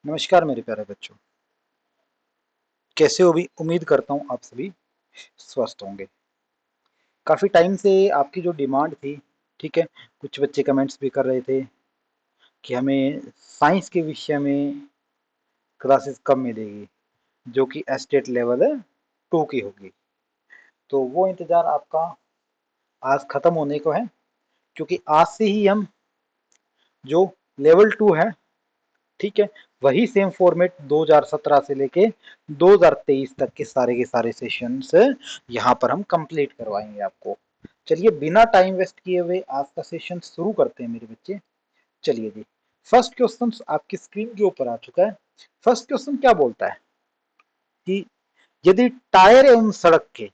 नमस्कार मेरे प्यारे बच्चों। कैसे हो? भी उम्मीद करता हूँ आप सभी स्वस्थ होंगे। काफ़ी टाइम से आपकी जो डिमांड थी, ठीक है, कुछ बच्चे कमेंट्स भी कर रहे थे कि हमें साइंस के विषय में क्लासेस कब मिलेगी, जो कि एस्टेट लेवल 2 की होगी। तो वो इंतज़ार आपका आज ख़त्म होने को है, क्योंकि आज से ही हम जो लेवल 2 है, ठीक है, वही सेम फॉर्मेट 2017 से लेके 2023 तक के सारे सेशंस यहाँ पर हम कंप्लीट करवाएंगे आपको। चलिए बिना टाइम वेस्ट किए हुए आज का सेशन शुरू करते हैं मेरे बच्चे। चलिए जी, फर्स्ट क्वेश्चन आपकी स्क्रीन के ऊपर आ चुका है। फर्स्ट क्वेश्चन क्या बोलता है कि यदि टायर एवं सड़क के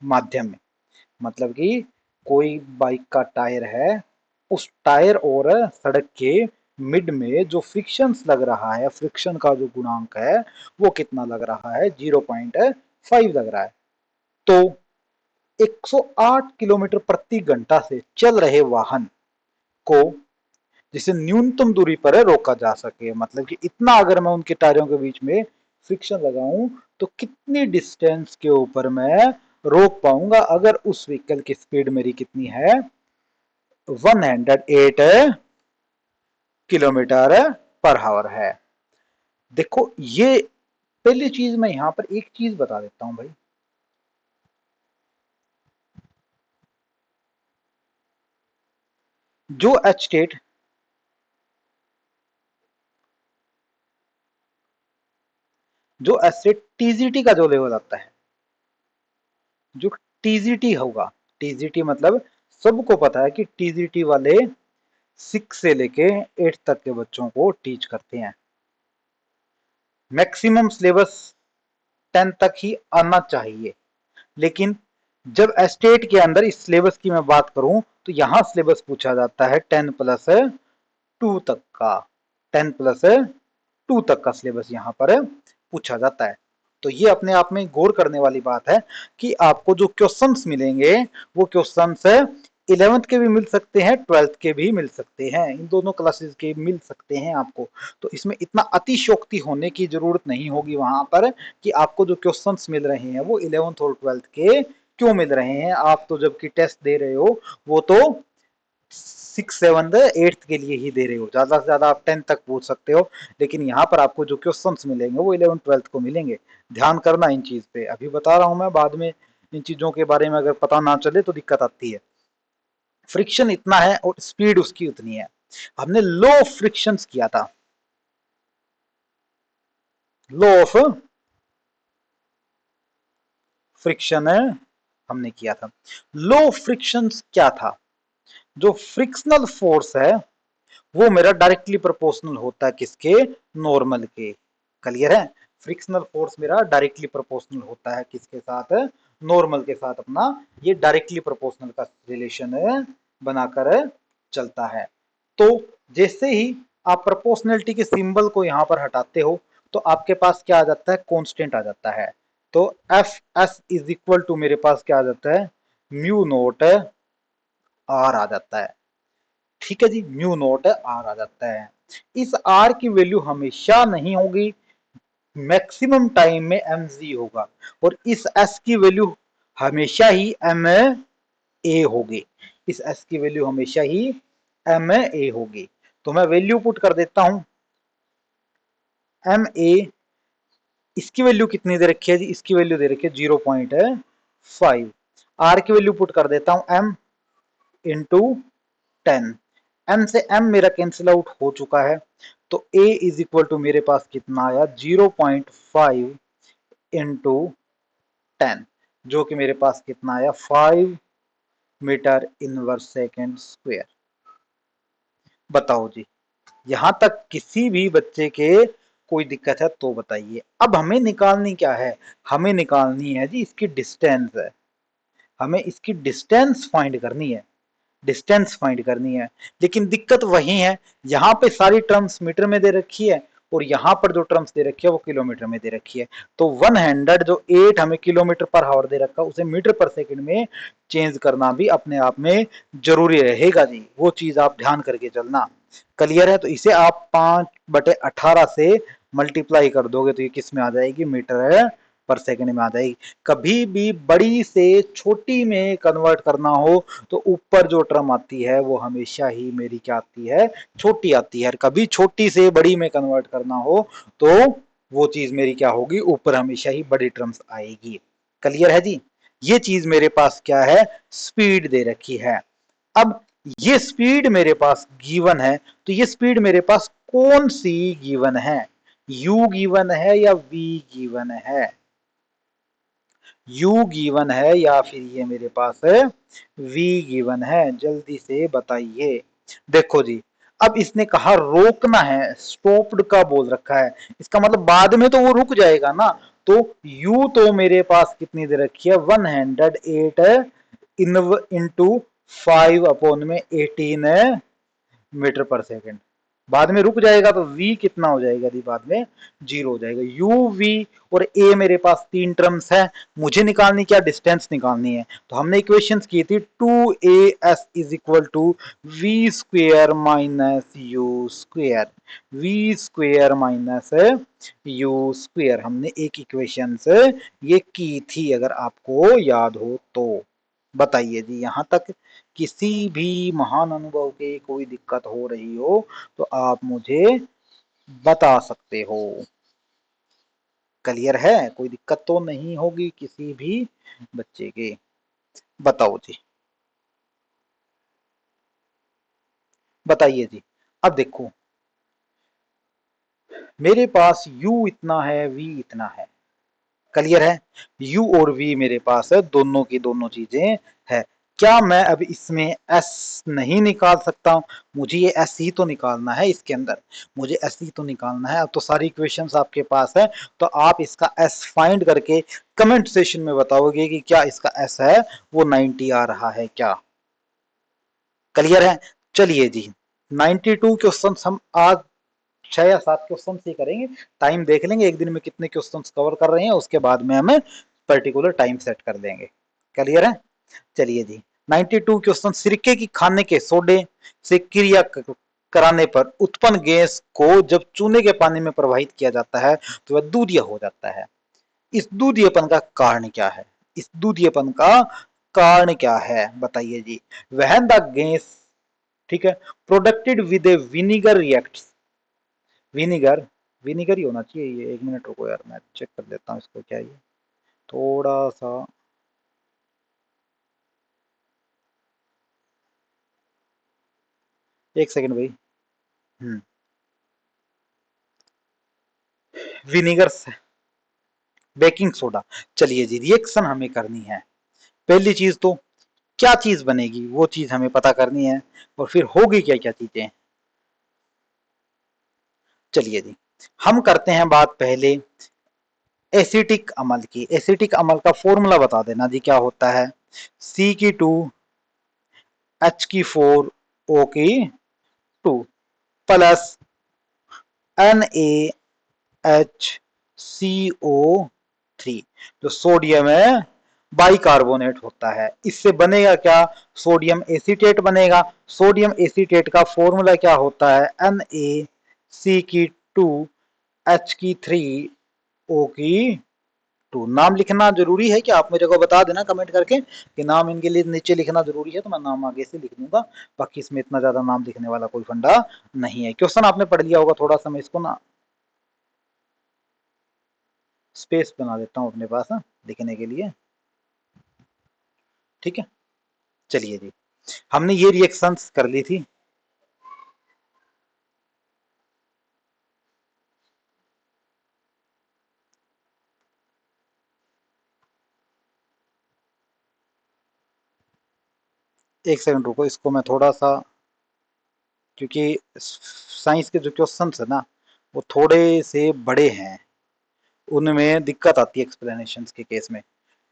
माध्यम में, मतलब कि कोई बाइक का टायर है, उस टायर और सड़क के मिड में जो फ्रिक्शंस लग रहा है, फ्रिक्शन का जो गुणांक है वो कितना लग रहा है? 0.5 लग रहा है। तो 108 किलोमीटर प्रति घंटा से चल रहे वाहन को जिसे न्यूनतम दूरी पर रोका जा सके, मतलब कि इतना अगर मैं उनके टायरों के बीच में फ्रिक्शन लगाऊं तो कितनी डिस्टेंस के ऊपर मैं रोक पाऊंगा, अगर उस व्हीकल की स्पीड मेरी कितनी है? 108 किलोमीटर पर आवर है। देखो, ये पहली चीज मैं यहां पर एक चीज बता देता हूं भाई। जो एस्टेट जो एस्टेट टीजीटी का जो लेवल आता है, जो टीजीटी होगा, टीजीटी मतलब सबको पता है कि टीजीटी वाले 6 से लेके 8 तक के बच्चों को टीच करते हैं। मैक्सिमम सिलेबस 10 तक ही आना चाहिए, लेकिन जब एस्टेट के अंदर इस सिलेबस की मैं बात करूं तो यहां सिलेबस पूछा जाता है 10+2 तक का। 10+2 तक का सिलेबस यहां पर पूछा जाता है। तो ये अपने आप में गौर करने वाली बात है कि आपको जो क्वेश्चंस मिलेंगे वो क्वेश्चंस 11th के भी मिल सकते हैं, 12th के भी मिल सकते हैं, इन दोनों क्लासेस के मिल सकते हैं आपको। तो इसमें इतना अतिशयोक्ति होने की जरूरत नहीं होगी वहां पर कि आपको जो क्वेश्चंस मिल रहे हैं वो 11th और 12th के क्यों मिल रहे हैं। आप तो जबकि टेस्ट दे रहे हो वो तो 6, 7, 8 के लिए ही दे रहे हो, ज्यादा से ज्यादा आप 10 तक पूछ सकते हो, लेकिन यहाँ पर आपको जो क्वेश्चंस मिलेंगे वो 11th 12th को मिलेंगे। ध्यान करना इन चीज पे, अभी बता रहा हूं मैं, बाद में इन चीजों के बारे में अगर पता ना चले तो दिक्कत आती है। फ्रिक्शन इतना है और स्पीड उसकी उतनी है। हमने लो फ्रिक्शन किया था, लो ऑफ फ्रिक्शन हमने किया था। लो फ्रिक्शन क्या था? जो फ्रिक्शनल फोर्स है वो मेरा डायरेक्टली प्रोपोर्शनल होता है किसके? नॉर्मल के। क्लियर है? फ्रिक्शनल फोर्स मेरा डायरेक्टली प्रोपोर्शनल होता है किसके साथ? नॉर्मल के साथ। अपना ये डायरेक्टली प्रोपोर्शनल का रिलेशन बनाकर चलता है। तो जैसे ही आप प्रोपोर्शनलिटी के सिंबल को यहां पर हटाते हो तो आपके पास क्या आ जाता है? कांस्टेंट आ जाता है। तो F S is equal to मेरे पास क्या आ जाता है? म्यू नोट आर आ जाता है। ठीक है जी, म्यू नोट आर आ जाता है। इस आर की वैल्यू हमेशा नहीं होगी, मैक्सिमम टाइम में एम जी होगा, और इस एस की वैल्यू हमेशा ही एम ए होगी। इस एस की वैल्यू हमेशा ही एम ए होगी। तो मैं वैल्यू पुट कर देता हूं एम ए। इसकी वैल्यू कितनी दे रखी है जी? इसकी वैल्यू दे रखी है 0.5। आर की वैल्यू पुट कर देता हूं एम इंटू 10। एम से एम मेरा कैंसिल आउट हो चुका है, तो ए इज इक्वल टू मेरे पास कितना आया? 0.5 इंटू 10, जो कि मेरे पास कितना आया? 5 मीटर इनवर्स सेकेंड स्क्वेयर। बताओ जी, यहां तक किसी भी बच्चे के कोई दिक्कत है तो बताइए। अब हमें निकालनी क्या है? हमें निकालनी है जी इसकी डिस्टेंस है। हमें इसकी डिस्टेंस फाइंड करनी है, डिस्टेंस फाइंड करनी है। लेकिन दिक्कत वही है, यहां पे सारी टर्म्स मीटर में दे रखी है और यहां पर जो टर्म्स दे रखी है वो किलोमीटर में दे रखी है। तो 100 जो 8 हमें किलोमीटर पर हावर दे रखा है उसे मीटर पर सेकंड में चेंज करना भी अपने आप में जरूरी रहेगा जी, वो चीज आप ध्यान करके चलना। क्लियर है? तो इसे आप 5/18 से मल्टीप्लाई कर दोगे तो ये किस में आ जाएगी, मीटर पर सेकंड में आ जाएगी। कभी भी बड़ी से छोटी में कन्वर्ट करना हो तो ऊपर जो टर्म आती है वो हमेशा ही मेरी क्या आती है, छोटी आती है। कभी छोटी से बड़ी में कन्वर्ट करना हो तो वो चीज मेरी क्या होगी, ऊपर हमेशा ही बड़ी टर्म्स आएगी। क्लियर है जी? ये चीज मेरे पास क्या है, स्पीड दे रखी है। अब ये स्पीड मेरे पास गिवन है, तो ये स्पीड मेरे पास कौन सी गिवन है, u गिवन है या v गिवन है? u गिवन है या फिर ये मेरे पास है v गिवन है? जल्दी से बताइए। देखो जी, अब इसने कहा रोकना है, स्टॉप्ड का बोल रखा है, इसका मतलब बाद में तो वो रुक जाएगा ना। तो u तो मेरे पास कितनी दे रखी है, 108 इंटू 5/18 मीटर पर सेकंड। बाद में रुक जाएगा तो v कितना हो जाएगा जी, बाद में 0 हो जाएगा। u v और a मेरे पास तीन टर्म्स है, मुझे निकालनी क्या, डिस्टेंस निकालनी है। तो हमने इक्वेशंस की थी 2as is equal to v square minus u square, v square minus u square, हमने एक इक्वेशन से ये की थी अगर आपको याद हो तो। बताइए जी, यहां तक किसी भी महान अनुभव के कोई दिक्कत हो रही हो तो आप मुझे बता सकते हो। क्लियर है? कोई दिक्कत तो नहीं होगी किसी भी बच्चे के? बताओ जी, बताइए जी। अब देखो, मेरे पास u इतना है, v इतना है। क्लियर है? u और v मेरे पास है, दोनों की दोनों चीजें है। क्या मैं अब इसमें s नहीं निकाल सकता हूं? मुझे ये s ही तो निकालना है इसके अंदर, मुझे s ही तो निकालना है। अब तो सारी इक्वेशंस आपके पास है, तो आप इसका s फाइंड करके कमेंट सेशन में बताओगे कि क्या इसका s है वो 90 आ रहा है क्या। क्लियर है? चलिए जी, 92 क्वेश्चन हम आज 6 या 7 क्वेश्चन ही करेंगे। टाइम देख लेंगे एक दिन में कितने क्वेश्चन कवर कर रहे हैं, उसके बाद में हमें पर्टिकुलर टाइम सेट कर देंगे। क्लियर है? चलिए जी, 92 क्वेश्चन। सिरके की खाने के सोडे से क्रिया कराने पर उत्पन्न गैस को जब चूने के पानी में प्रवाहित किया जाता है तो वह दूधिया हो जाता है। इस दूधियापन का कारण क्या है? इस दूधियापन का कारण क्या है बताइए जी। वह द गैस, ठीक है, producted with a vinegar reacts, vinegar, vinegar ही होना चाहिए ये। एक मिनट रुको यार, मैं चेक कर लेता हूँ इसको, क्या ये थोड़ा सा, एक सेकंड भाई। हम्म, विनीगर से बेकिंग सोडा। चलिए जी, रिएक्शन हमें करनी है। पहली चीज तो क्या चीज बनेगी वो चीज हमें पता करनी है, और फिर होगी क्या क्या चीजें। चलिए जी, हम करते हैं बात पहले एसिटिक अमल की। एसिटिक अमल का फॉर्मूला बता देना जी, क्या होता है, सी की 2, एच की 4, ओ की 2 plus N A H C O 3। जो सोडियम है बाइकार्बोनेट होता है, इससे बनेगा क्या, सोडियम एसीटेट बनेगा। सोडियम एसीटेट का फॉर्मूला क्या होता है, एन ए सी की 2, एच की 3, ओ की 2। नाम लिखना जरूरी है क्या, आप मेरे को बता देना कमेंट करके कि नाम इनके लिए नीचे लिखना जरूरी है, तो मैं नाम आगे से लिख दूंगा। बाकी इसमें इतना ज्यादा नाम लिखने वाला कोई फंडा नहीं है। क्वेश्चन आपने पढ़ लिया होगा, थोड़ा सा मैं इसको ना स्पेस बना देता हूँ अपने पास, हाँ, लिखने के लिए। ठीक है, चलिए जी, हमने ये रिएक्शंस कर ली थी। एक सेकंड रुको, इसको मैं थोड़ा सा, क्योंकि साइंस के जो क्वेश्चन है ना वो थोड़े से बड़े हैं, उनमें दिक्कत आती है एक्सप्लेनेशन के केस में।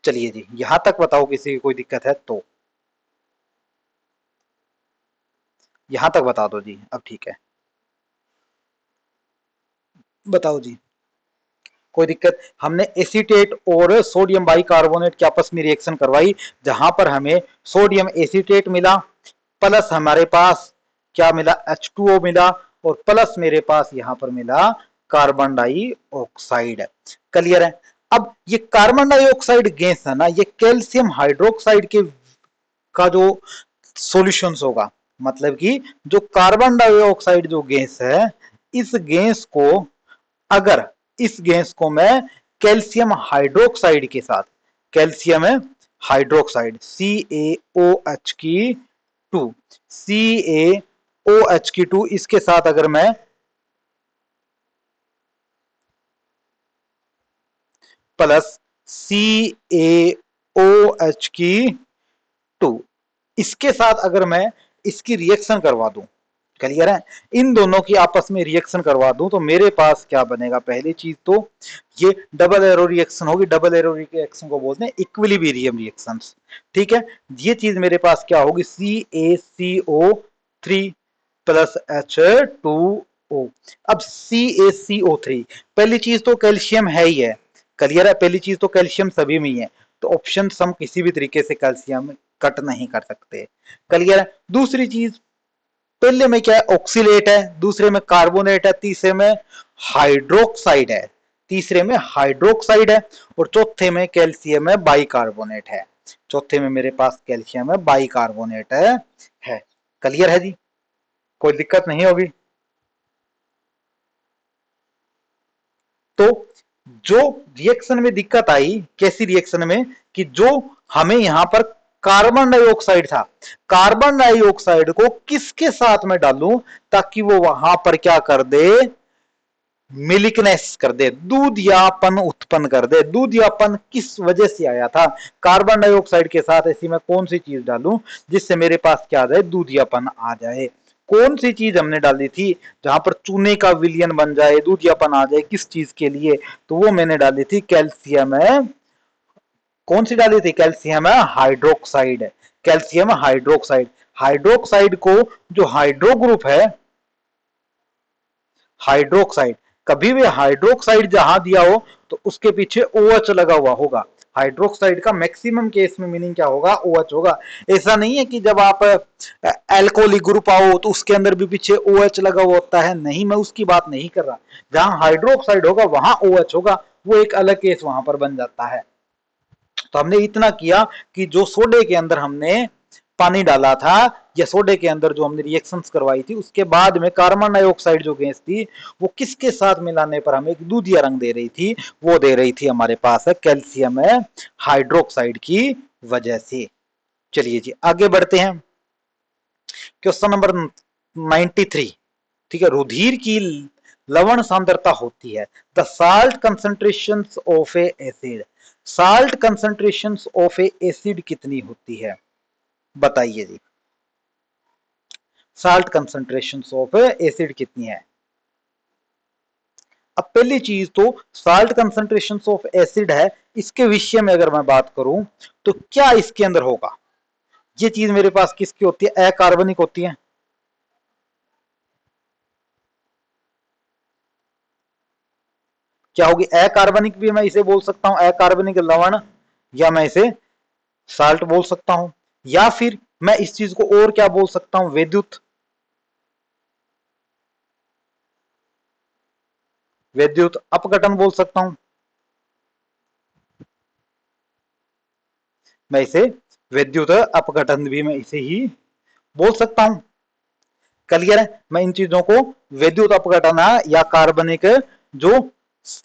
चलिए जी, यहां तक बताओ किसी की कोई दिक्कत है तो, यहां तक बता दो जी, अब ठीक है। बताओ जी, कोई दिक्कत? हमने एसीटेट और सोडियम बाइकार्बोनेट की आपस में रिएक्शन करवाई, जहां पर हमें सोडियम एसीटेट मिला, प्लस हमारे पास क्या मिला, H2O मिला, और प्लस मेरे पास यहां पर मिला कार्बन डाइऑक्साइड। क्लियर है? अब ये कार्बन डाइऑक्साइड गैस है ना, ये कैल्शियम हाइड्रोक्साइड के का जो सॉल्यूशंस होगा, मतलब कि जो कार्बन डाइऑक्साइड जो गैस है, इस गैस को अगर इस गैस को मैं कैल्शियम हाइड्रोक्साइड के साथ, कैल्शियम हाइड्रोक्साइड CaOH की 2, CaOH की 2, इसके साथ अगर मैं प्लस CaOH की 2, इसके साथ अगर मैं इसकी रिएक्शन करवा दूं, क्लियर है, इन दोनों की आपस में रिएक्शन करवा दूं, तो मेरे पास क्या बनेगा? पहली चीज तो ये डबल एरो रिएक्शन होगी। डबल एरो रिएक्शन को बोलते हैं इक्विलिब्रियम रिएक्शंस। ठीक है, ये चीज मेरे पास क्या होगी? CaCO3 plus H2O। अब CaCO3, पहली चीज तो कैल्शियम है ही है, क्लियर है, पहली चीज तो कैल्शियम सभी में ही है, तो ऑप्शन हम किसी भी तरीके से कैल्शियम कट नहीं कर सकते। क्लियर है? दूसरी चीज, पहले में क्या है? ऑक्सीलेट है, दूसरे में कार्बोनेट है, तीसरे में हाइड्रोक्साइड है, तीसरे में हाइड्रोक्साइड है, और चौथे में कैल्शियम है बाइकार्बोनेट है। चौथे में मेरे पास कैल्शियम है बाइकार्बोनेट है। क्लियर है जी? कोई दिक्कत नहीं होगी? तो जो रिएक्शन में दिक्कत आई, कैसी रिएक्शन में, कि जो हमें यहां पर कार्बन डाइऑक्साइड था, कार्बन डाइऑक्साइड को किसके साथ में डालूं ताकि वो वहां पर क्या कर दे? मिल्कनेस कर दे, दूधियापन उत्पन्न कर दे। दूधियापन किस वजह से आया था? कार्बन डाइऑक्साइड के साथ ऐसी मैं कौन सी चीज डालूं जिससे मेरे पास क्या आ जाए? दूधियापन आ जाए। कौन सी चीज हमने डाली थी जहां पर चूने का विलयन बन जाए, दूधियापन आ जाए? किस चीज के लिए? तो वो मैंने डाली थी कैल्शियम है, कौन सी डाली थी? कैल्शियम है हाइड्रोक्साइड। कैल्शियम हाइड्रोक्साइड, हाइड्रोक्साइड को जो हाइड्रो ग्रुप है, हाइड्रोक्साइड, कभी भी हाइड्रोक्साइड जहां दिया हो तो उसके पीछे OH लगा हुआ होगा। हाइड्रोक्साइड का मैक्सिमम केस में मीनिंग क्या होगा? OH होगा। ऐसा नहीं है कि जब आप एल्कोहलिक ग्रुप आओ तो उसके अंदर भी पीछे OH लगा हुआ होता है, नहीं, मैं उसकी बात नहीं कर रहा। जहां हाइड्रोक्साइड होगा वहां OH होगा, वो एक अलग केस वहां पर बन जाता है। तो हमने इतना किया कि जो सोडे के अंदर हमने पानी डाला था, या सोडे के अंदर जो हमने रिएक्शंस करवाई थी, उसके बाद में कार्बन डाइऑक्साइड जो गैस थी, वो किसके साथ मिलाने पर हमें एक दूधिया रंग दे रही थी? वो दे रही थी हमारे पास है कैल्शियम है हाइड्रोक्साइड की वजह से। चलिए जी आगे बढ़ते हैं। Question number 93। ठीक है, रुधिर की लवण सांद्रता होती है, the salt concentration of A acid. Salt concentration of A acid कितनी होती है? बताइए जी, साल्ट कंसंट्रेशन ऑफ एसिड कितनी है? अब पहली चीज तो साल्ट कंसंट्रेशन ऑफ एसिड है, इसके विषय में अगर मैं बात करूं तो क्या इसके अंदर होगा? ये चीज मेरे पास किसकी होती है? अकार्बनिक होती है। क्या होगी? अकार्बनिक भी मैं इसे बोल सकता हूं, अकार्बनिक लवण, या मैं इसे साल्ट बोल सकता हूं, या फिर मैं इस चीज को और क्या बोल सकता हूं? विद्युत, विद्युत अपघटन बोल सकता हूं। मैं इसे विद्युत अपघटन भी मैं इसे ही बोल सकता हूं। क्लियर है? मैं इन चीजों को विद्युत अपघटन या कार्बनिक जो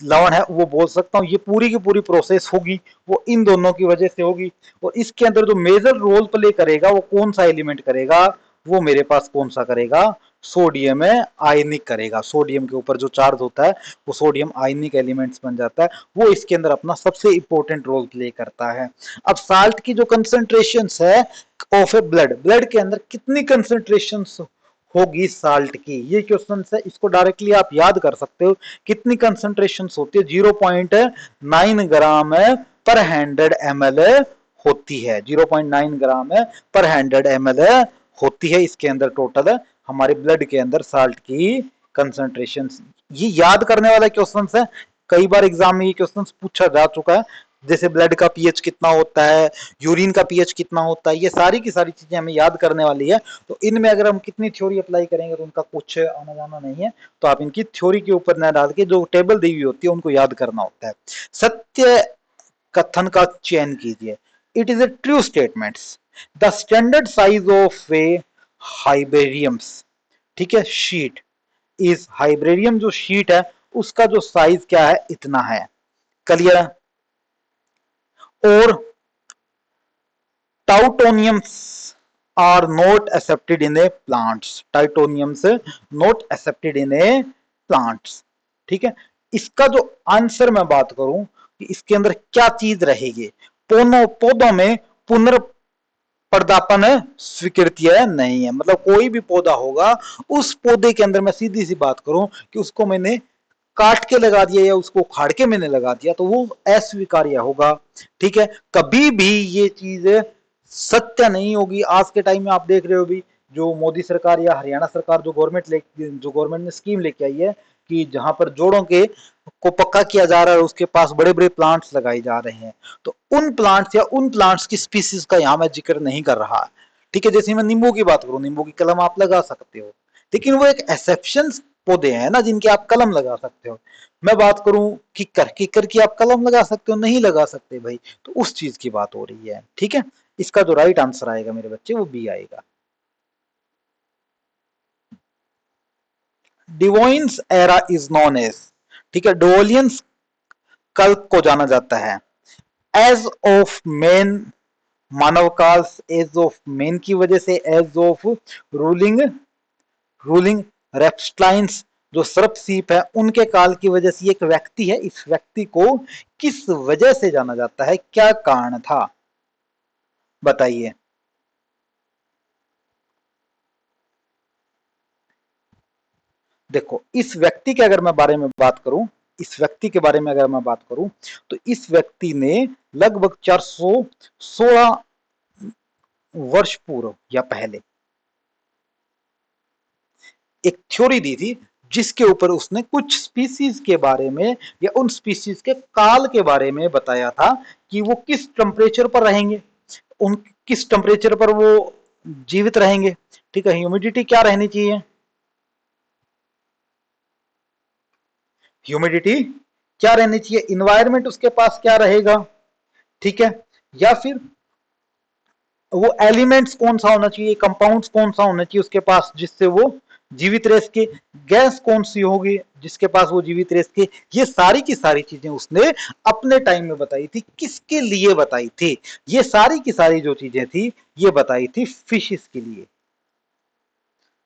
लवण है वो बोल सकता हूं। ये पूरी की पूरी प्रोसेस होगी वो इन दोनों की वजह से होगी, और इसके अंदर जो मेजर रोल प्ले करेगा वो कौन सा एलिमेंट करेगा? वो मेरे पास कौन सा करेगा? सोडियम है आयनिक करेगा। सोडियम के ऊपर जो चार्ज होता है वो सोडियम आयनिक एलिमेंट्स बन जाता है, वो इसके अंदर अपना सबसे इंपॉर्टेंट रोल प्ले करता है। अब साल्ट की जो कंसेंट्रेशन है ऑफ ए ब्लड, ब्लड के अंदर कितनी कंसेंट्रेशन होगी साल्ट की? ये क्वेश्चन है, इसको डायरेक्टली आप याद कर सकते हो। कितनी कंसेंट्रेशन होती है? 0.9 ग्राम पर 100 ml होती है। 0.9 ग्राम पर 100 ml होती है इसके अंदर टोटल हमारे ब्लड के अंदर साल्ट की कंसंट्रेशन। ये याद करने वाला क्वेश्चन है, कई बार एग्जाम में ये क्वेश्चन पूछा जा चुका है। जैसे ब्लड का पीएच कितना होता है, यूरिन का पीएच कितना होता है, ये सारी की सारी चीजें हमें याद करने वाली है। तो इनमें अगर हम कितनी थ्योरी अप्लाई करेंगे तो उनका कुछ आना जाना नहीं है। तो आप इनकी थ्योरी के ऊपर न डाल के जो टेबल दी हुई होती है उनको याद करना होता है। सत्य कथन का चयन कीजिए। It is a true statements. The standard size of a herbariums, ठीक है, शीट इज, हाइब्रेरियम जो शीट है उसका जो साइज क्या है, इतना है। क्लियर है? और tautonyms are not accepted in a plants, tautonyms not accepted in a plants. ठीक है, इसका जो आंसर मैं बात करूं कि इसके अंदर क्या चीज रहेगी, पौधों में पुनर्पर्दापन स्वीकृति है नहीं है। मतलब कोई भी पौधा होगा, उस पौधे के अंदर मैं सीधी सी बात करूं कि उसको मैंने काट के लगा दिया या उसको उखाड़ के मैंने लगा दिया तो वो अस्वीकार्य होगा। ठीक है, कभी भी ये चीज सत्य नहीं होगी। आज के टाइम में आप देख रहे हो भी, जो मोदी सरकार या हरियाणा सरकार जो गवर्नमेंट ने स्कीम लेके आई है कि जहां पर जोड़ों के को पक्का किया जा रहा है, उसके पास बड़े बड़े प्लांट्स लगाए जा रहे हैं। तो उन प्लांट्स या उन प्लांट्स की स्पीसीज का यहाँ मैं जिक्र नहीं कर रहा। ठीक है, जैसे मैं नींबू की बात करूं, नींबू की कलम आप लगा सकते हो, लेकिन वो एक एक्सेप्शन पौधे हैं ना जिनकी आप कलम लगा सकते हो। मैं बात करूं किकर की आप कलम लगा सकते हो, नहीं लगा सकते भाई। तो उस चीज की बात हो रही है। ठीक है, इसका जो राइट आंसर आएगा मेरे बच्चे वो बी आएगा। डिवोइन्स एरा इज नोन एज, ठीक है, डोलियंस कल्प को जाना जाता है एज ऑफ मेन, मानव काल, एज ऑफ मेन की वजह से, age of ruling ruling reptiles जो सर्प सीप है उनके काल की वजह से एक व्यक्ति है। इस व्यक्ति को किस वजह से जाना जाता है, क्या कारण था, बताइए। देखो, इस व्यक्ति के अगर मैं बारे में बात करूं, इस व्यक्ति के बारे में अगर मैं बात करूं तो इस व्यक्ति ने लगभग 416 वर्ष पूर्व या पहले एक थ्योरी दी थी, जिसके ऊपर उसने कुछ स्पीसीज के बारे में या उन स्पीसीज के काल के बारे में बताया था कि वो किस टेम्परेचर पर रहेंगे, उन किस टेम्परेचर पर वो जीवित रहेंगे। ठीक है, ह्यूमिडिटी क्या रहनी चाहिए, ह्यूमिडिटी क्या रहनी चाहिए, इन्वायरमेंट उसके पास क्या रहेगा। ठीक है, या फिर वो एलिमेंट्स कौन सा होना चाहिए, कंपाउंड्स कौन सा होना चाहिए उसके पास जिससे वो जीवित रह सके, गैस कौन सी होगी जिसके पास वो जीवित रह सके। ये सारी की सारी चीजें उसने अपने टाइम में बताई थी। किसके लिए बताई थी, ये सारी की सारी जो चीजें थी ये बताई थी फिशेस के लिए।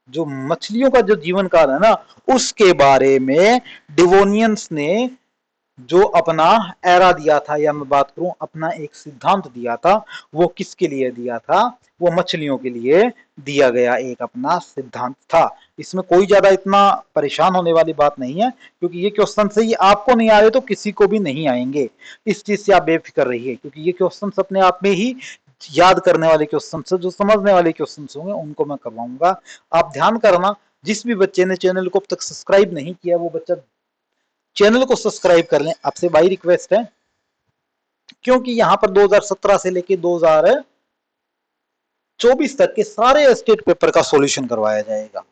जो मछलियों का जो जीवन काल है ना, उसके बारे में डिवोनियंस ने जो अपना एरा दिया था, या मैं बात करूं अपना एक सिद्धांत दिया था, वो किसके लिए दिया था, वो मछलियों के लिए दिया गया एक अपना सिद्धांत था। इसमें कोई ज्यादा इतना परेशान होने वाली बात नहीं है, क्योंकि ये क्वेश्चन से ये आपको नहीं आए तो किसी को भी नहीं आएंगे। इस चीज से आप बेफिक्र रहिए, क्योंकि ये क्वेश्चन अपने आप में ही याद करने वाले क्वेश्चन से, जो समझने वाले क्वेश्चन होंगे उनको मैं करवाऊंगा। आप ध्यान करना, जिस भी बच्चे ने चैनल को अब तक सब्सक्राइब नहीं किया वो बच्चा चैनल को सब्सक्राइब कर लें, आपसे बाई रिक्वेस्ट है। क्योंकि यहां पर 2017 से लेके 2024 तक के सारे स्टेट पेपर का सॉल्यूशन करवाया जाएगा।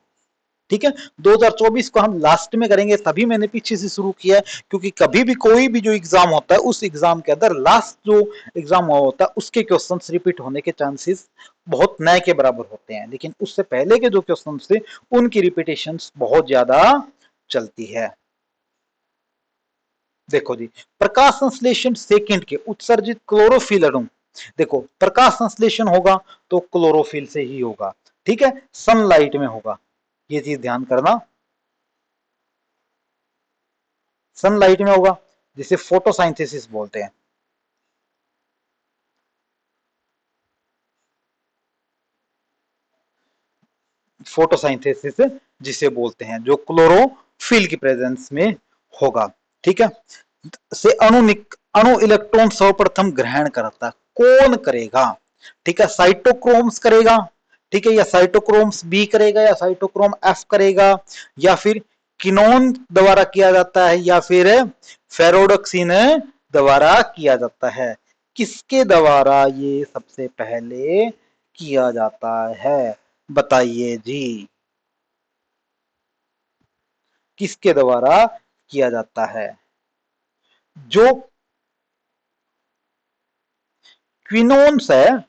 ठीक है, 2024 को हम लास्ट में करेंगे, तभी मैंने पीछे से शुरू किया है, क्योंकि कभी भी कोई भी जो एग्जाम होता है उस एग्जाम के अंदर लास्ट जो एग्जाम हुआ होता है उसके क्वेश्चंस रिपीट होने के चांसेस बहुत नए के बराबर होते हैं, लेकिन उससे पहले के जो क्वेश्चन थे उनकी रिपीटेशन बहुत ज्यादा चलती है। देखो जी, प्रकाश संश्लेषण सेकंड के उत्सर्जित क्लोरोफिल अणु, देखो प्रकाश संश्लेषण होगा तो क्लोरोफिल से ही होगा। ठीक है, सनलाइट में होगा, ये चीज ध्यान करना, सनलाइट में होगा, जिसे फोटोसाइंथेसिस बोलते हैं। फोटोसाइंथेसिस जिसे बोलते हैं, जो क्लोरोफिल की प्रेजेंस में होगा। ठीक है, से अणु इलेक्ट्रॉन सर्वप्रथम ग्रहण करता, कौन करेगा, ठीक है, साइटोक्रोम्स करेगा, ठीक है, या साइटोक्रोम्स बी करेगा, या साइटोक्रोम एफ करेगा, या फिर किनोन द्वारा किया जाता है या फिर फेरोडोक्सिन द्वारा किया जाता है? किसके द्वारा ये सबसे पहले किया जाता है? बताइए जी, किसके द्वारा किया जाता है? जो क्विनोन्स है,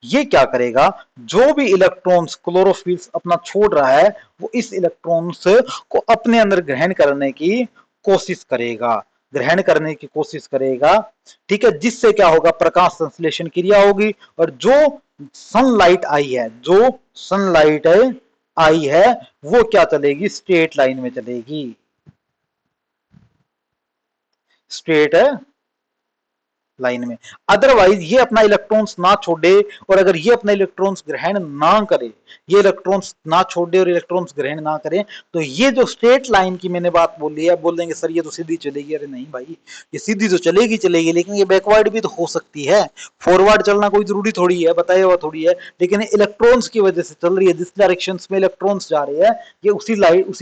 ये क्या करेगा, जो भी इलेक्ट्रॉन्स क्लोरोफिल्स अपना छोड़ रहा है वो इस इलेक्ट्रॉन्स को अपने अंदर ग्रहण करने की कोशिश करेगा, ग्रहण करने की कोशिश करेगा, ठीक है, जिससे क्या होगा, प्रकाश संश्लेषण क्रिया होगी और जो सनलाइट आई है, जो सनलाइट आई है वो क्या चलेगी, स्ट्रेट लाइन में चलेगी, स्ट्रेट लाइन में। अदरवाइज ये अपना इलेक्ट्रॉन्स ना छोड़े और अगर ये अपना इलेक्ट्रॉन्स ग्रहण ना करे, ये इलेक्ट्रॉन्स ना छोड़े और इलेक्ट्रॉन्स ग्रहण ना करें, तो ये जो स्ट्रेट लाइन की मैंने बात बोली है, बोल देंगे सर ये तो सीधी चलेगी। अरे नहीं भाई, ये सीधी तो चलेगी चलेगी, लेकिन ये बैकवर्ड भी तो हो सकती है, फॉरवर्ड चलना कोई जरूरी थोड़ी है, बताया हुआ थोड़ी है, लेकिन इलेक्ट्रॉन्स की वजह से चल रही है, जिस डायरेक्शन में इलेक्ट्रॉन्स जा रहे हैं ये उसी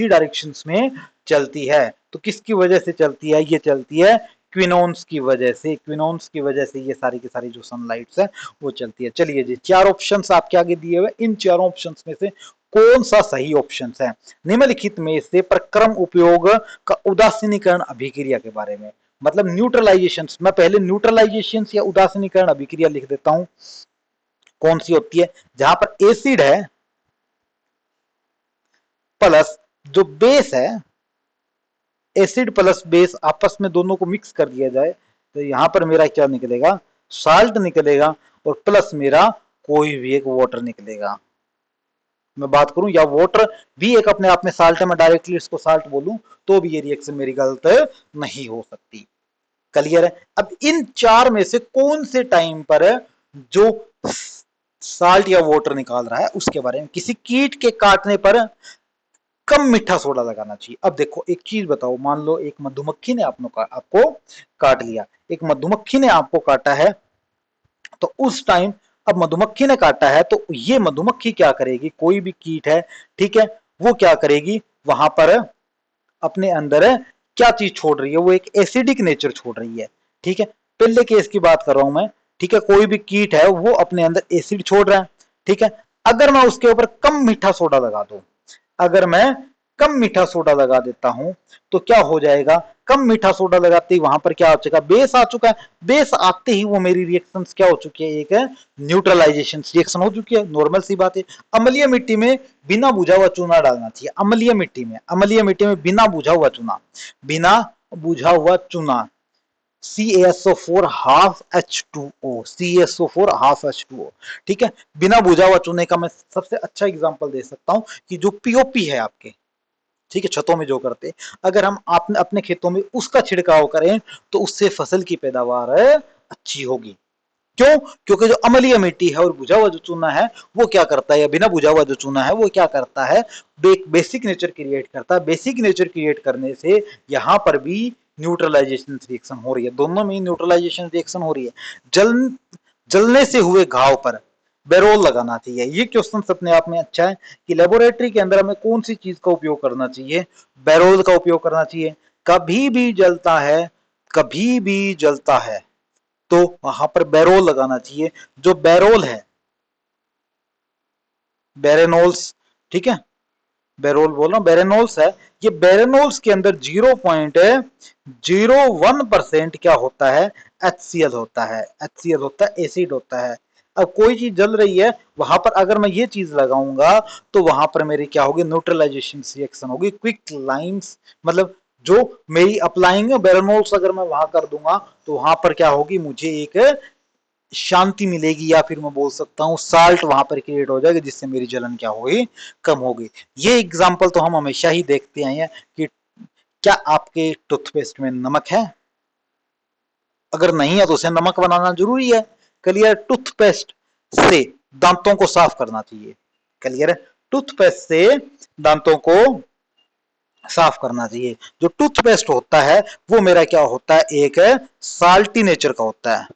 डायरेक्शन में चलती है। तो किसकी वजह से चलती है, ये चलती है क्विनोन्स की वजह से, क्विनोन्स की वजह से ये सारी की सारी जो सनलाइट्स है वो चलती है। चलिए जी, चार ऑप्शंस आपके आगे दिए हुए, इन चारों ऑप्शंस में से कौन सा सही ऑप्शन है? निम्नलिखित में से प्रक्रम उपयोग का उदासीनीकरण अभिक्रिया के बारे में, मतलब न्यूट्रलाइजेशन, मैं पहले न्यूट्रलाइजेशन या उदासीनीकरण अभिक्रिया लिख देता हूं, कौन सी होती है, जहां पर एसिड है प्लस जो बेस है, एसिड प्लस बेस आपस में दोनों को मिक्स कर दिया जाए तो यहां पर मेरा क्या निकलेगा, साल्ट निकलेगा, और प्लस मेरा कोई भी एक वाटर निकलेगा। मैं बात करूं या वाटर भी एक अपने आप में साल्ट है, मैं डायरेक्टली इसको साल्ट बोलूं तो भी ये रिएक्शन मेरी गलत नहीं हो सकती। क्लियर है? अब इन चार में से कौन से टाइम पर जो साल्ट या वाटर निकाल रहा है उसके बारे में, किसी कीट के काटने पर कम मीठा सोडा लगाना चाहिए। अब देखो एक चीज बताओ, मान लो एक मधुमक्खी ने आपको काट लिया, एक मधुमक्खी ने आपको काटा है, तो उस टाइम, अब मधुमक्खी ने काटा है तो ये मधुमक्खी क्या करेगी, कोई भी कीट है, ठीक है, वो क्या करेगी, वहां पर अपने अंदर क्या चीज छोड़ रही है, वो एक एसिडिक नेचर छोड़ रही है, ठीक है, पहले केस की बात कर रहा हूं मैं, ठीक है, कोई भी कीट है वो अपने अंदर एसिड छोड़ रहा है, ठीक है, अगर मैं उसके ऊपर कम मीठा सोडा लगा दूं, अगर मैं कम मीठा सोडा लगा देता हूं तो क्या हो जाएगा, कम मीठा सोडा लगाते ही वहां पर क्या आ चुका, बेस आ चुका है, बेस आते ही वो मेरी रिएक्शन क्या हो चुकी है, एक न्यूट्रलाइजेशन रिएक्शन हो चुकी है, नॉर्मल सी बात है। अम्लीय मिट्टी में बिना बुझा हुआ चूना डालना चाहिए, अम्लीय मिट्टी में, अम्लीय मिट्टी में बिना बुझा हुआ चूना, बिना बुझा हुआ चूना, CaSO4 half H2O, CaSO4 half H2O, ठीक है, बिना बुझा हुआ चूने का मैं सबसे अच्छा एग्जांपल दे सकता हूं कि जो पीओपी है आपके, ठीक है, छतों में जो करते, अगर हम आपने अपने खेतों में उसका छिड़काव करें तो उससे फसल की पैदावार अच्छी होगी। क्यों? क्योंकि जो अम्लीय मिट्टी है और बुझा हुआ जो चूना है वो क्या करता है, या बिना बुझा हुआ जो चूना है वो क्या करता है, बेसिक नेचर क्रिएट करता है, बेसिक नेचर क्रिएट करने से यहां पर भी न्यूट्रलाइजेशन रिएक्शन हो रही है, दोनों में न्यूट्रलाइजेशन रिएक्शन हो रही है। जल जलने से हुए घाव पर बेरोल लगाना चाहिए, ये क्वेश्चन अपने आप में अच्छा है कि लेबोरेटरी के अंदर हमें कौन सी चीज का उपयोग करना चाहिए, बेरोल का उपयोग करना चाहिए। कभी भी जलता है, कभी भी जलता है तो वहां पर बेरोल लगाना चाहिए, जो बेरोल है, बेरेनोल्स, ठीक है, बेरोल बोल रहा हूं, बेरेनोल्स है, ये बेरेनोल्स के अंदर 0.01% क्या होता है, HCl होता है, HCl होता है, एसिड होता है। अब कोई चीज जल रही है वहां पर अगर मैं ये चीज लगाऊंगा तो वहां पर मेरी क्या होगी, न्यूट्रलाइजेशन रिएक्शन होगी, क्विक लाइंस, मतलब जो मेरी अप्लाइंग बेरेनोल्स अगर मैं वहां कर दूंगा तो वहां पर क्या होगी, मुझे एक शांति मिलेगी, या फिर मैं बोल सकता हूँ साल्ट वहां पर क्रिएट हो जाएगा जिससे मेरी जलन क्या होगी, कम होगी। ये एग्जाम्पल तो हम हमेशा ही देखते आए हैं कि क्या आपके टूथपेस्ट में नमक है, अगर नहीं है तो उसे नमक बनाना जरूरी है। क्लियर? टूथपेस्ट से दांतों को साफ करना चाहिए, क्लियर है, टूथपेस्ट से दांतों को साफ करना चाहिए। जो टूथपेस्ट होता है वो मेरा क्या होता है, एक साल्टी नेचर का होता है,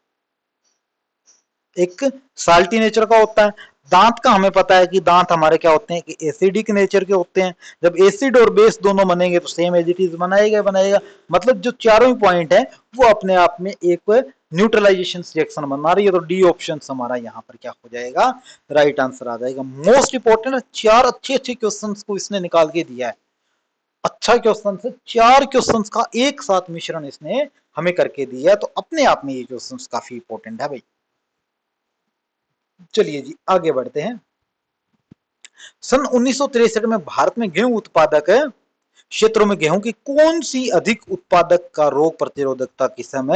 एक साल्टी नेचर का होता है। दांत का हमें पता है कि दांत हमारे क्या होते हैं कि एसिडिक नेचर के होते हैं। जब एसिड और बेस दोनों बनेंगे तो सेम एज इट इज बनाएगा बनाएगा। मतलब जो चारों ही पॉइंट है वो अपने आप में एक न्यूट्रलाइजेशन रिएक्शन बना रही है। तो डी ऑप्शन हमारा यहाँ पर क्या हो जाएगा, राइट आंसर आ जाएगा। मोस्ट इंपॉर्टेंट, चार अच्छे अच्छे क्वेश्चन को इसने निकाल के दिया है। अच्छा क्वेश्चन है, चार क्वेश्चंस का एक साथ मिश्रण इसने हमें करके दिया है। तो अपने आप में ये क्वेश्चंस काफी इंपॉर्टेंट है भाई। चलिए जी आगे बढ़ते हैं। सन 1963 में भारत में गेहूं उत्पादक क्षेत्रों में गेहूं की कौन सी अधिक उत्पादक का रोग प्रतिरोधकता किस्म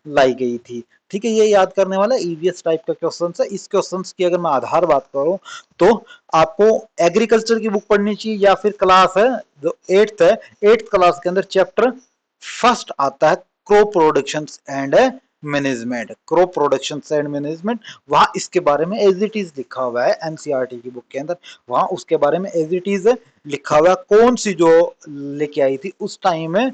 लाई गई थी। ठीक है, ये याद करने वाला ईवीएस टाइप का क्वेश्चन है। इस क्वेश्चन की अगर मैं आधार बात करूं तो आपको एग्रीकल्चर की बुक पढ़नी चाहिए या फिर क्लास है जो एट्थ है, एट्थ क्लास के अंदर चैप्टर फर्स्ट आता है crop production and management. Crop production and management, वहां इसके बारे में एज इट इज लिखा हुआ है एनसीईआरटी की बुक के अंदर। वहां उसके बारे में एज इट इज लिखा हुआ, कौन सी जो लेके आई थी उस टाइम में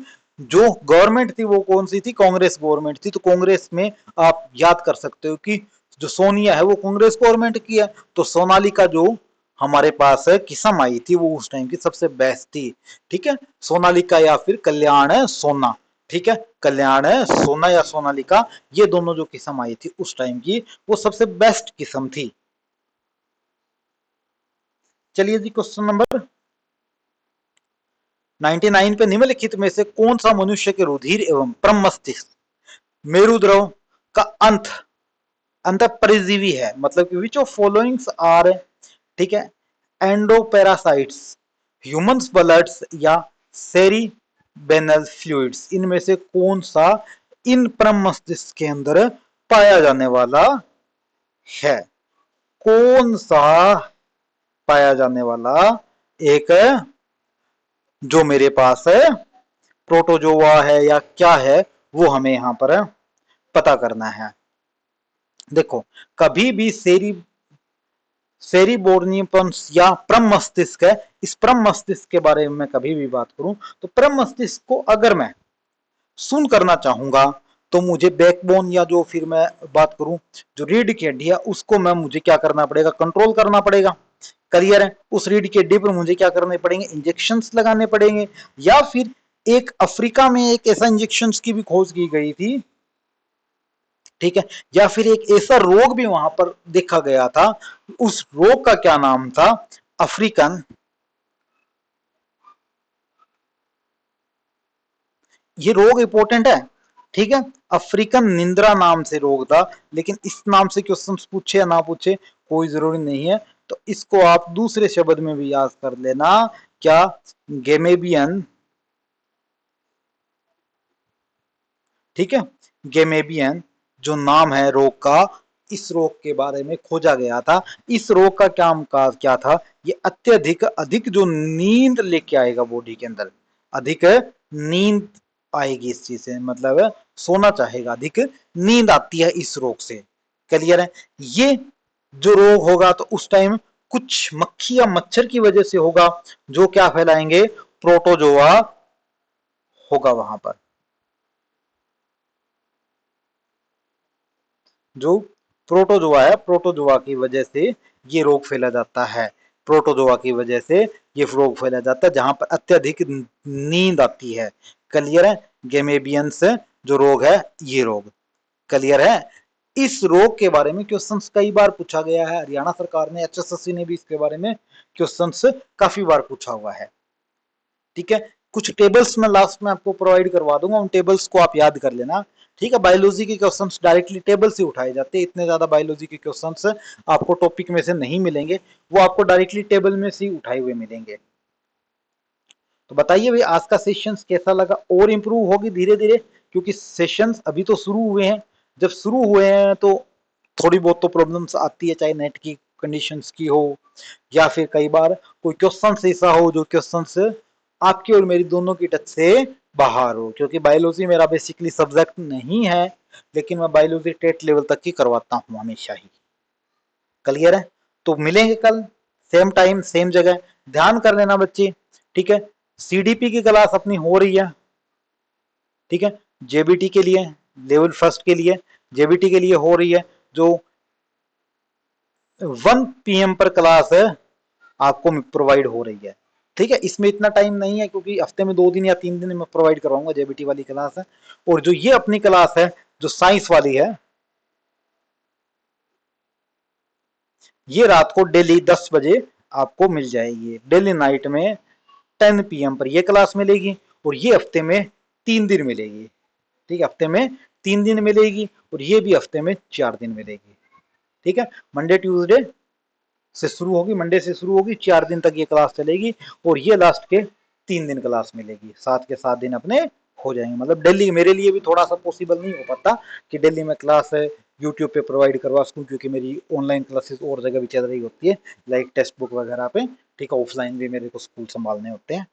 जो गवर्नमेंट थी वो कौन सी थी, कांग्रेस गवर्नमेंट थी। तो कांग्रेस में आप याद कर सकते हो कि जो सोनिया है वो कांग्रेस गवर्नमेंट की है। तो सोनालिका जो हमारे पास है किस्म आई थी वो उस टाइम की सबसे बेस्ट थी। ठीक है, सोनालिका या फिर कल्याण है सोना। ठीक है, कल्याण है सोना या सोनालिका, ये दोनों जो किस्म आई थी उस टाइम की वो सबसे बेस्ट किस्म थी। चलिए जी क्वेश्चन नंबर 99 पे निम्नलिखित में से कौन सा मनुष्य के रुधिर एवं परम मस्तिष्क मेरुद्रव का अंत अंत परिजीवी है। मतलब कि विच ऑफ फॉलोइंग्स आर, ठीक है, एंडोपेरासाइट्स, ह्यूमंस ब्लड्स या सेरिबेनल फ्लूइड्स, इनमें से कौन सा इन परम मस्तिष्क के अंदर पाया जाने वाला है। कौन सा पाया जाने वाला एक जो मेरे पास है प्रोटोजोआ है या क्या है वो हमें यहां पर पता करना है। देखो, कभी भी सेरिबोर्नियपन्स या परम मस्तिष्क है, इस परम मस्तिष्क के बारे में कभी भी बात करूं तो परम मस्तिष्क को अगर मैं सुन करना चाहूंगा तो मुझे बैकबोन या जो फिर मैं बात करूं जो रीढ़ की हड्डी है उसको मैं मुझे क्या करना पड़ेगा, कंट्रोल करना पड़ेगा। करियर है, उस रीढ़ की हड्डी पर मुझे क्या करने पड़ेंगे, इंजेक्शंस लगाने पड़ेंगे। या फिर एक अफ्रीका में एक ऐसा इंजेक्शंस की भी खोज की गई थी। ठीक है, या फिर एक ऐसा रोग भी वहां पर देखा गया था, उस रोग का क्या नाम था, अफ्रीकन, ये रोग इंपॉर्टेंट है। ठीक है, अफ्रीकन निंद्रा नाम से रोग था। लेकिन इस नाम से क्वेश्चन पूछे या ना पूछे कोई जरूरी नहीं है। तो इसको आप दूसरे शब्द में भी याद कर लेना, क्या, गेमेबियन। ठीक है, गेमेबियन जो नाम है रोग का, इस रोग के बारे में खोजा गया था। इस रोग का क्या था, ये अत्यधिक अधिक जो नींद लेके आएगा बॉडी के अंदर, अधिक नींद आएगी इस चीज से, मतलब सोना चाहेगा, अधिक नींद आती है इस रोग से। क्लियर है, ये जो रोग होगा तो उस टाइम कुछ मक्खी या मच्छर की वजह से होगा जो क्या फैलाएंगे, प्रोटोजोआ होगा वहां पर। जो प्रोटोजोआ है, प्रोटोजोआ की वजह से ये रोग फैला जाता है। प्रोटोजोआ की वजह से ये रोग फैला जाता है जहां पर अत्यधिक नींद आती है। क्लियर है, गेमेबियंस जो रोग है ये रोग। क्लियर है, इस रोग के बारे में क्वेश्चंस कई बार पूछा गया है। हरियाणा सरकार ने, एचएसएससी ने भी इसके बारे में क्वेश्चंस काफी बार पूछा हुआ है। ठीक है, कुछ टेबल्स में लास्ट में आपको प्रोवाइड करवा दूंगा, उन टेबल्स को आप याद कर लेना। ठीक है, बायोलॉजी के क्वेश्चंस डायरेक्टली टेबल से उठाए जाते हैं। इतने ज्यादा बायोलॉजी के क्वेश्चंस आपको टॉपिक में से नहीं मिलेंगे, वो आपको डायरेक्टली टेबल में से उठाए हुए मिलेंगे। तो बताइए भाई आज का सेशन कैसा लगा, और इंप्रूव होगी धीरे धीरे, क्योंकि सेशंस अभी तो शुरू हुए हैं। जब शुरू हुए हैं तो थोड़ी बहुत तो प्रॉब्लम्स आती है, चाहे नेट की कंडीशंस की हो या फिर कई बार कोई क्वेश्चन ऐसा हो जो क्वेश्चन आपकी और मेरी दोनों की टच से बाहर हो। क्योंकि बायोलॉजी मेरा बेसिकली सब्जेक्ट नहीं है, लेकिन मैं बायोलॉजी टेट लेवल तक की करवाता हूँ हमेशा ही। क्लियर है, तो मिलेंगे कल सेम टाइम सेम जगह। ध्यान कर लेना बच्चे। ठीक है, सीडीपी की क्लास अपनी हो रही है। ठीक है, जेबीटी के लिए, लेवल फर्स्ट के लिए जेबीटी के लिए हो रही है। जो 1 PM पर क्लास है आपको प्रोवाइड हो रही है। ठीक है, इसमें इतना टाइम नहीं है क्योंकि हफ्ते में 2 दिन या 3 दिन में प्रोवाइड करवाऊंगा, जेबीटी वाली क्लास है। और जो ये अपनी क्लास है जो साइंस वाली है, ये रात को डेली 10 बजे आपको मिल जाएगी, डेली नाइट में 10 PM पर ये क्लास मिलेगी। और ये हफ्ते में 3 दिन मिलेगी। ठीक है, हफ्ते में 3 दिन मिलेगी और ये भी हफ्ते में 4 दिन मिलेगी। ठीक है, मंडे ट्यूसडे से शुरू होगी, मंडे से शुरू होगी, 4 दिन तक ये क्लास चलेगी। और ये लास्ट के 3 दिन क्लास मिलेगी, 7 के 7 दिन अपने हो जाएंगे। मतलब डेली मेरे लिए भी थोड़ा सा पॉसिबल नहीं हो पाता कि डेली में क्लास है यूट्यूब पे प्रोवाइड करवा सकूं, क्योंकि मेरी ऑनलाइन क्लासेस और जगह भी चल रही होती है, लाइक टेक्स्ट बुक वगैरह पे। ठीक है, ऑफलाइन भी मेरे को स्कूल संभालने होते हैं,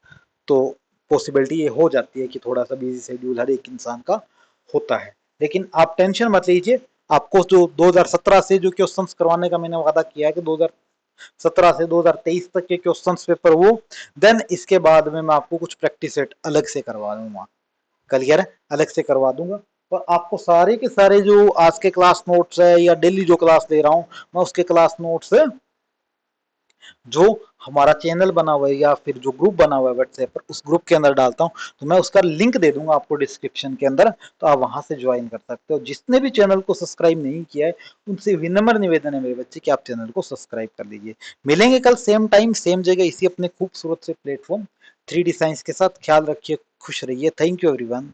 तो पॉसिबिलिटी ये हो जाती है कि थोड़ा सा बिजी शेड्यूल हर एक इंसान का होता है। लेकिन आप टेंशन मत लीजिए, आपको जो 2017 से जो क्वेश्चंस करवाने का मैंने वादा किया है कि 2017 से 2023 तक के क्वेश्चंस पेपर वो, देन इसके बाद में मैं आपको कुछ प्रैक्टिस सेट अलग से करवा दूंगा, क्लियर है, अलग से करवा दूंगा। और आपको सारे के सारे जो आज के क्लास नोट्स है या डेली जो क्लास ले रहा हूँ मैं, उसके क्लास नोट्स जो हमारा चैनल बना हुआ है या फिर जो ग्रुप बना हुआ है व्हाट्सएप पर, उस ग्रुप के अंदर डालता हूँ। तो मैं उसका लिंक दे दूंगा आपको डिस्क्रिप्शन के अंदर, तो आप वहां से ज्वाइन कर सकते हो। जिसने भी चैनल को सब्सक्राइब नहीं किया है उनसे विनम्र निवेदन है मेरे बच्चे कि आप चैनल को सब्सक्राइब कर लीजिए। मिलेंगे कल सेम टाइम सेम जगह इसी अपने खूबसूरत से प्लेटफॉर्म 3D साइंस के साथ। ख्याल रखिए, खुश रहिए। Thank you everyone.